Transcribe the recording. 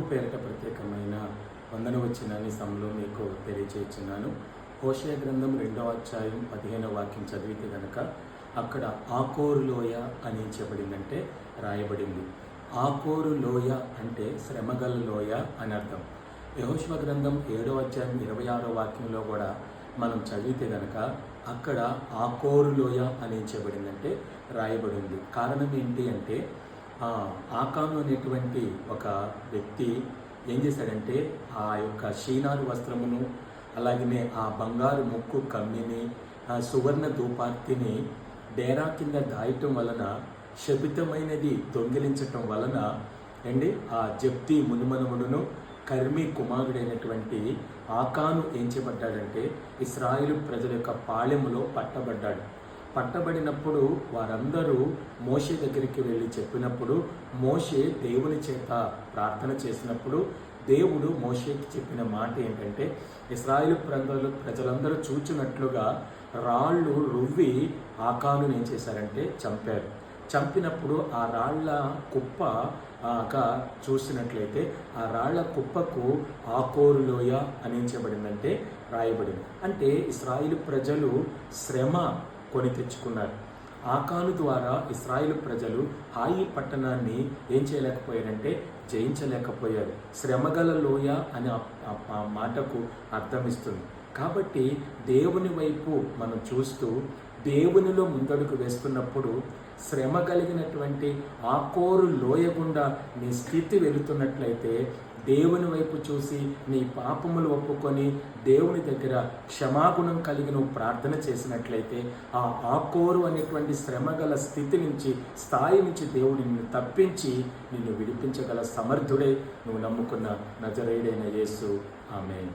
పేరిట ప్రత్యేకమైన వందనవచనాన్ని సమయంలో మీకు తెలియచేస్తున్నాను. హోషేయ గ్రంథం 2వ అధ్యాయం 15వ వాక్యం చదివితే కనుక అక్కడ ఆకోరు లోయ అని చెప్పబడిందంటే రాయబడింది. ఆకోరు లోయ అంటే శ్రమగల లోయ అని అర్థం. యెహోషువ గ్రంథం 7వ అధ్యాయం 26వ వాక్యంలో కూడా మనం చదివితే కనుక అక్కడ ఆకోరు లోయ అని చెప్పబడిందంటే రాయబడింది. కారణం ఏంటి అంటే ఆకాను అనేటువంటి ఒక వ్యక్తి ఏం చేశాడంటే ఆ యొక్క షీనారు వస్త్రమును, అలాగనే ఆ బంగారు ముక్కు కమ్మిని, ఆ సువర్ణ ధూపార్తిని డేరా కింద దాయటం వలన, శపితమైనది దొంగిలించటం వలన ఆ జప్తి మునిమనుముడును కర్మి కుమారుడైనటువంటి ఆకాను ఏం చేయబడ్డాడంటే ఇశ్రాయేలు ప్రజల యొక్క పాళెములో పట్టబడ్డాడు. పట్టబడినప్పుడు వారందరూ మోషే దగ్గరికి వెళ్ళి చెప్పినప్పుడు, మోషే దేవుని చేత ప్రార్థన చేసినప్పుడు దేవుడు మోషేకి చెప్పిన మాట ఏంటంటే, ఇశ్రాయేలు ప్రజలందరూ చూచినట్లుగా రాళ్ళు రువ్వి ఆకాను ఏం చేశారంటే చంపారు. చంపినప్పుడు ఆ రాళ్ల కుప్పగా చూసినట్లయితే ఆ రాళ్ల కుప్పకు ఆకోరు లోయ అని చెప్పబడిందంటే రాయబడింది. అంటే ఇశ్రాయేలు ప్రజలు శ్రమ కొని తెచ్చుకున్నారు. ఆకాను ద్వారా ఇశ్రాయేలు ప్రజలు హాయి పట్టణాన్ని ఏం చేయలేకపోయారంటే జయించలేకపోయారు. శ్రమగల లోయ అని ఆ మాటకు అర్థమిస్తుంది. కాబట్టి దేవుని వైపు మనం చూస్తూ దేవునిలో ముందడుగు వేస్తున్నప్పుడు శ్రమ కలిగినటువంటి ఆకోరు లోయ గుండా నీ స్థితి వెళుతున్నట్లయితే దేవుని వైపు చూసి నీ పాపములు ఒప్పుకొని దేవుని దగ్గర క్షమాగుణం కలిగి నువ్వు ప్రార్థన చేసినట్లయితే ఆ ఆకోరు అనేటువంటి శ్రమగల స్థాయి నుంచి దేవుడు నిన్ను తప్పించి నిన్ను విడిపించగల సమర్థుడే నువ్వు నమ్ముకున్న నజరేయుడైన యేసు. ఆమేన్.